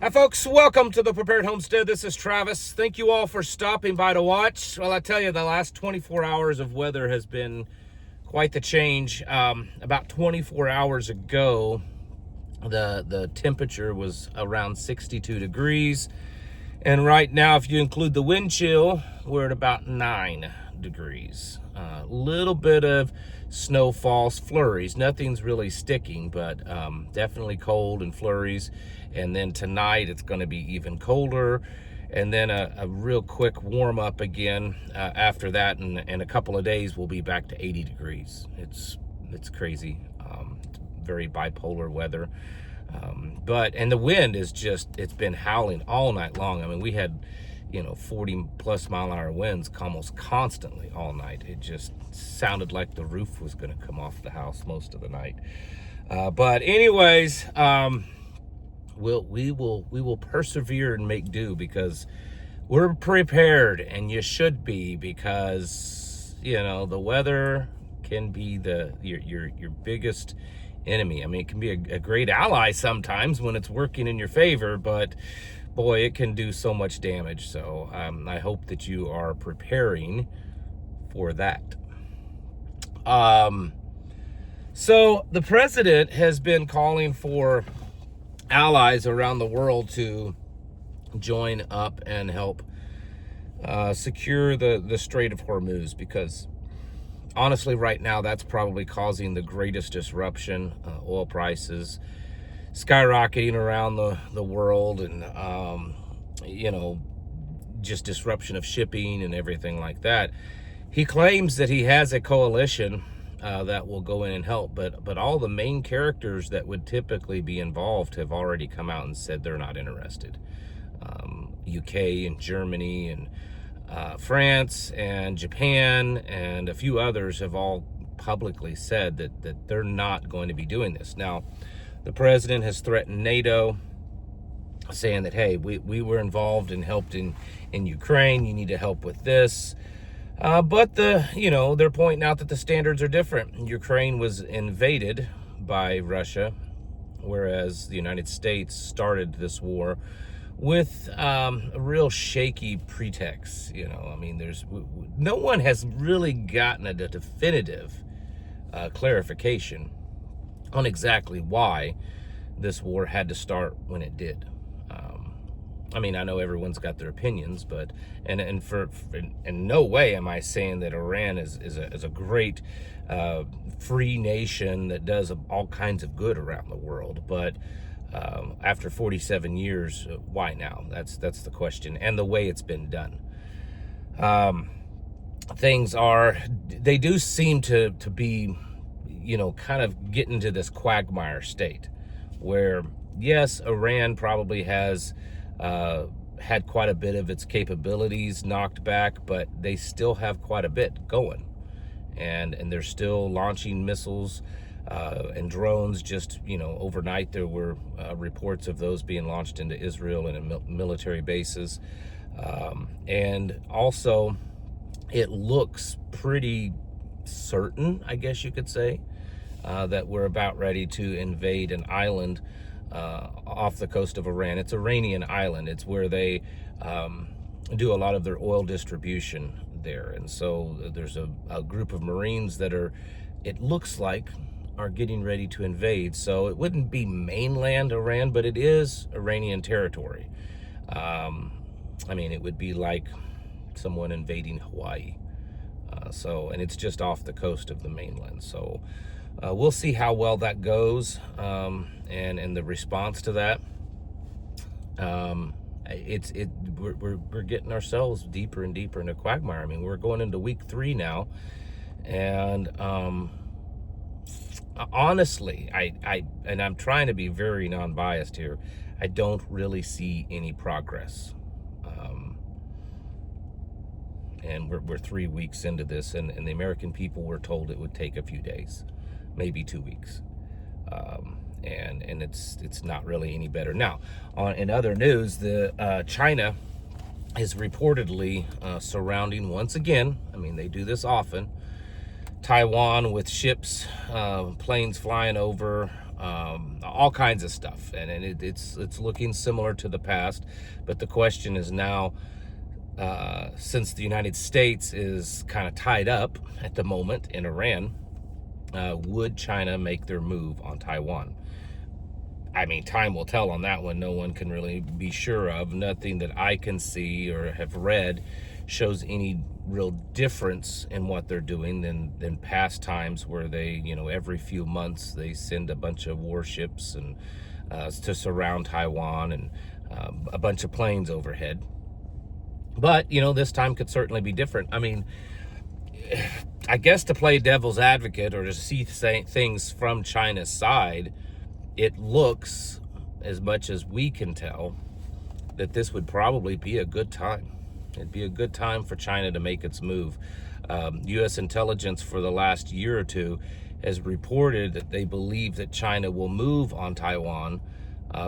Hi folks, welcome to the Prepared Homestead. This is Travis. Thank you all for stopping by to watch. Well, I tell you, the last 24 hours of weather has been quite the change. About 24 hours ago, the temperature was around 62 degrees. And right now, if you include the wind chill, we're at about 9 degrees. A little bit of snowfalls, flurries. Nothing's really sticking, but definitely cold and flurries. And then tonight it's going to be even colder. And then a real quick warm up again after that. And in a couple of days, we'll be back to 80 degrees. It's crazy. It's very bipolar weather. And the wind is it's been howling all night long. I mean, we had, 40 plus mile an hour winds almost constantly all night. It just sounded like the roof was going to come off the house most of the night. But anyways, we will persevere and make do because we're prepared, and you should be, because, the weather can be your biggest enemy. I mean, it can be a great ally sometimes when it's working in your favor, but boy, it can do so much damage. So I hope that you are preparing for that. So the president has been calling for allies around the world to join up and help secure the Strait of Hormuz, because honestly, right now, that's probably causing the greatest disruption. Oil prices skyrocketing around the world, and, just disruption of shipping and everything like that. He claims that he has a coalition that will go in and help, but all the main characters that would typically be involved have already come out and said they're not interested. UK and Germany and France and Japan and a few others have all publicly said that they're not going to be doing this. Now, the president has threatened NATO, saying that, hey, we were involved and helped in Ukraine. You need to help with this. But they're pointing out that the standards are different. Ukraine was invaded by Russia, whereas the United States started this war with a real shaky pretext. I mean, no one has really gotten a definitive clarification on exactly why this war had to start when it did. I mean, I know everyone's got their opinions, but and for in no way am I saying that Iran is a great free nation that does all kinds of good around the world. But after 47 years, why now? That's the question, and the way it's been done. They do seem to be, kind of getting to this quagmire state where, yes, Iran probably has had quite a bit of its capabilities knocked back, but they still have quite a bit going, and they're still launching missiles and drones. Just overnight there were reports of those being launched into Israel and in military bases, and also it looks pretty certain, I guess you could say, that we're about ready to invade an island off the coast of Iran. It's Iranian island. It's where they do a lot of their oil distribution there. And so there's a group of Marines that it looks like, are getting ready to invade. So it wouldn't be mainland Iran, but it is Iranian territory. I mean, it would be like someone invading Hawaii. And it's just off the coast of the mainland. So we'll see how well that goes, and the response to that. We're getting ourselves deeper and deeper into quagmire. I mean, we're going into week 3 now, and honestly, I'm trying to be very non-biased here. I don't really see any progress. And we're 3 weeks into this, and the American people were told it would take a few days, maybe 2 weeks. And it's not really any better. Now, in other news, China is reportedly surrounding, once again, I mean, they do this often, Taiwan with ships, planes flying over, all kinds of stuff, and it's looking similar to the past. But the question is now, since the United States is kind of tied up at the moment in Iran, would China make their move on Taiwan? I mean, time will tell on that one. No one can really be sure of. Nothing that I can see or have read shows any real difference in what they're doing than past times where they, every few months they send a bunch of warships and to surround Taiwan and a bunch of planes overhead. But, this time could certainly be different. I mean, I guess to play devil's advocate or to see things from China's side, it looks, as much as we can tell, that this would probably be a good time. It'd be a good time for China to make its move. U.S. intelligence for the last year or two has reported that they believe that China will move on Taiwan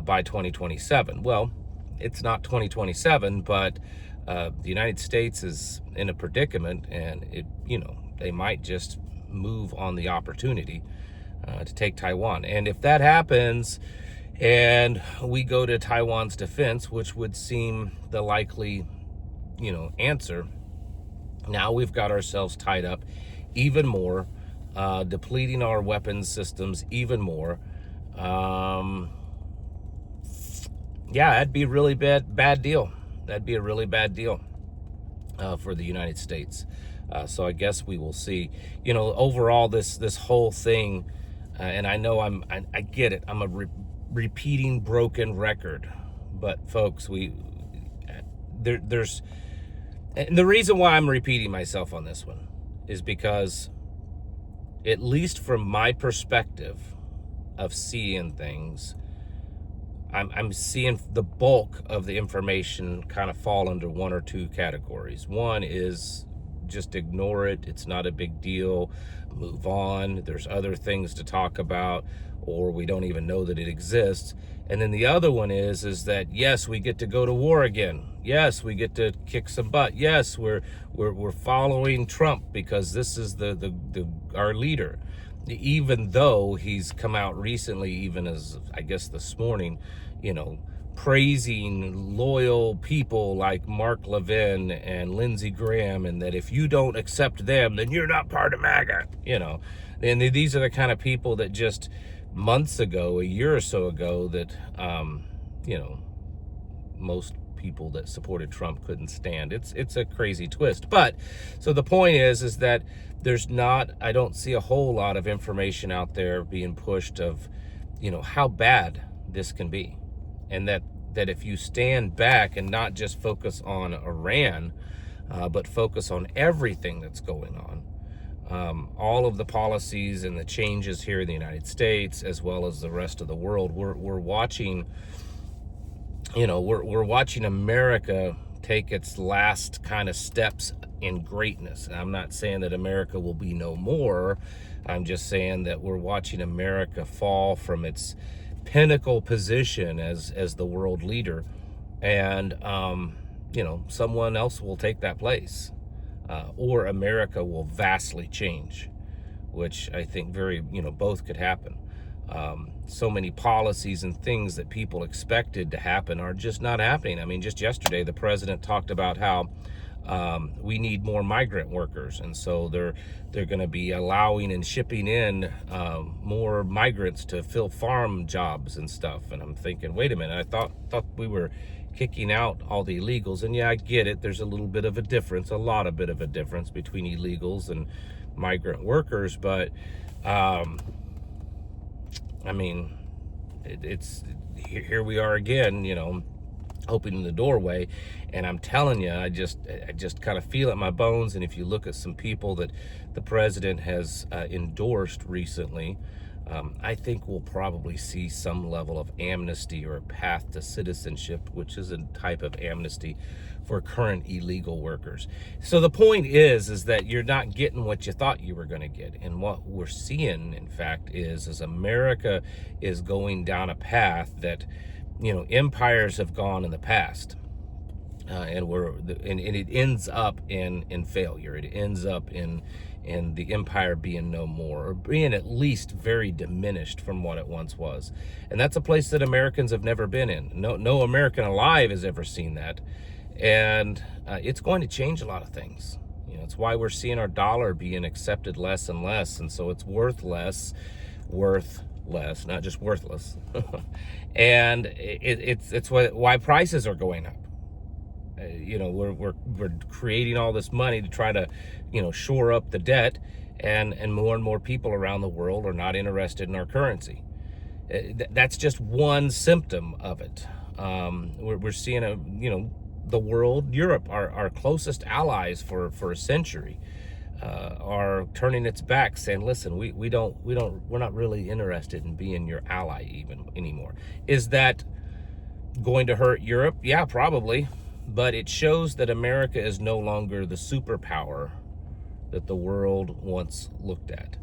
by 2027. Well, it's not 2027, but the United States is in a predicament, and they might just move on the opportunity to take Taiwan. And if that happens and we go to Taiwan's defense, which would seem the likely, answer, now we've got ourselves tied up even more, depleting our weapons systems even more. Yeah, that'd be a really bad deal. That'd be a really bad deal for the United States. So I guess we will see. Overall, this whole thing, and I know I get it. I'm a repeating broken record, but folks, there's, and the reason why I'm repeating myself on this one is because, at least from my perspective of seeing things, I'm seeing the bulk of the information kind of fall under one or two categories. One is just ignore it. It's not a big deal. Move on. There's other things to talk about, or we don't even know that it exists. And then the other one is that, yes, we get to go to war again. Yes, we get to kick some butt. Yes, we're following Trump because this is our leader. Even though he's come out recently, even as I guess this morning, praising loyal people like Mark Levin and Lindsey Graham, and that if you don't accept them, then you're not part of MAGA, And these are the kind of people that just months ago, a year or so ago, that, most people that supported Trump couldn't stand. It's a crazy twist. But so the point is that I don't see a whole lot of information out there being pushed of, how bad this can be. And that if you stand back and not just focus on Iran, but focus on everything that's going on, all of the policies and the changes here in the United States, as well as the rest of the world, we're watching, we're watching America take its last kind of steps in greatness. And I'm not saying that America will be no more. I'm just saying that we're watching America fall from its pinnacle position as the world leader, and someone else will take that place, or America will vastly change, which I think both could happen. So many policies and things that people expected to happen are just not happening. I mean, just yesterday the president talked about how we need more migrant workers, and so they're going to be allowing and shipping in more migrants to fill farm jobs and stuff. And I'm thinking, wait a minute, I thought we were kicking out all the illegals. And yeah, I get it, there's a little bit of a difference, a bit of a difference between illegals and migrant workers, but I mean, it's here we are again, opening the doorway. And I'm telling you, I just kind of feel it in my bones. And if you look at some people that the president has endorsed recently, I think we'll probably see some level of amnesty or a path to citizenship, which is a type of amnesty for current illegal workers. So the point is that you're not getting what you thought you were going to get. And what we're seeing, in fact, is America is going down a path that, empires have gone in the past. and it ends up in failure. It ends up in the empire being no more, or being at least very diminished from what it once was. And that's a place that Americans have never been in. No American alive has ever seen that. And it's going to change a lot of things. You know, it's why we're seeing our dollar being accepted less and less, and so it's worth less, not just worthless. And it's why prices are going up. You know, we're creating all this money to try to, you know, shore up the debt, and more people around the world are not interested in our currency. That's just one symptom of it. We're seeing the world, Europe, our closest allies for a century, are turning its back, saying, listen, we're not really interested in being your ally even anymore. Is that going to hurt Europe? Yeah, probably. But it shows that America is no longer the superpower that the world once looked at.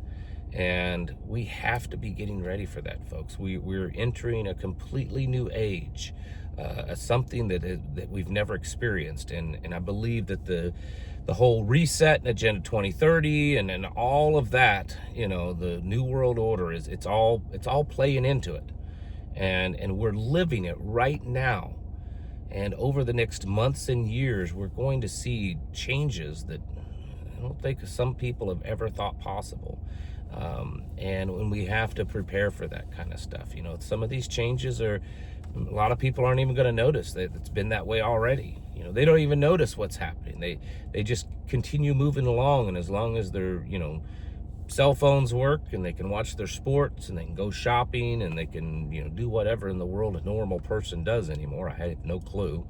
And we have to be getting ready for that, folks. We're entering a completely new age, something that we've never experienced. And I believe that the whole reset and Agenda 2030 and all of that, you know, the New World Order, it's all playing into it. And we're living it right now. And over the next months and years, we're going to see changes that I don't think some people have ever thought possible. And when we have to prepare for that kind of stuff, you know, some of these changes a lot of people aren't even going to notice that it's been that way already. You know, they don't even notice what's happening. They just continue moving along. And as long as their, you know, cell phones work and they can watch their sports and they can go shopping and they can, you know, do whatever in the world a normal person does anymore. I had no clue.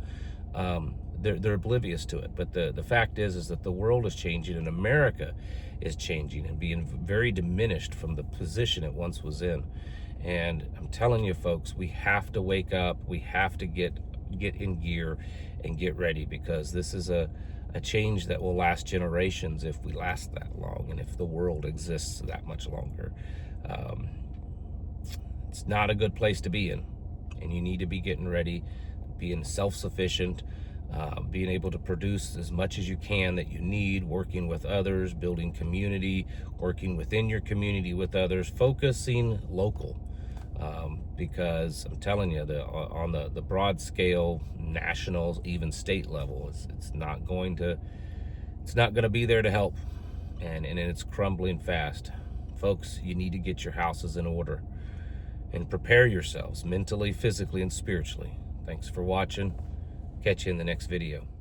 They're oblivious to it. But the fact is that the world is changing, and America is changing and being very diminished from the position it once was in. And I'm telling you, folks, we have to wake up. We have to get in gear and get ready, because this is a change that will last generations if we last that long, and if the world exists that much longer. It's not a good place to be in, and you need to be getting ready, being self-sufficient, being able to produce as much as you can that you need, working with others, building community, working within your community with others, focusing local. Because I'm telling you, on the broad scale, national, even state level, it's not going to be there to help, and it's crumbling fast. Folks, you need to get your houses in order and prepare yourselves mentally, physically, and spiritually. Thanks for watching. Catch you in the next video.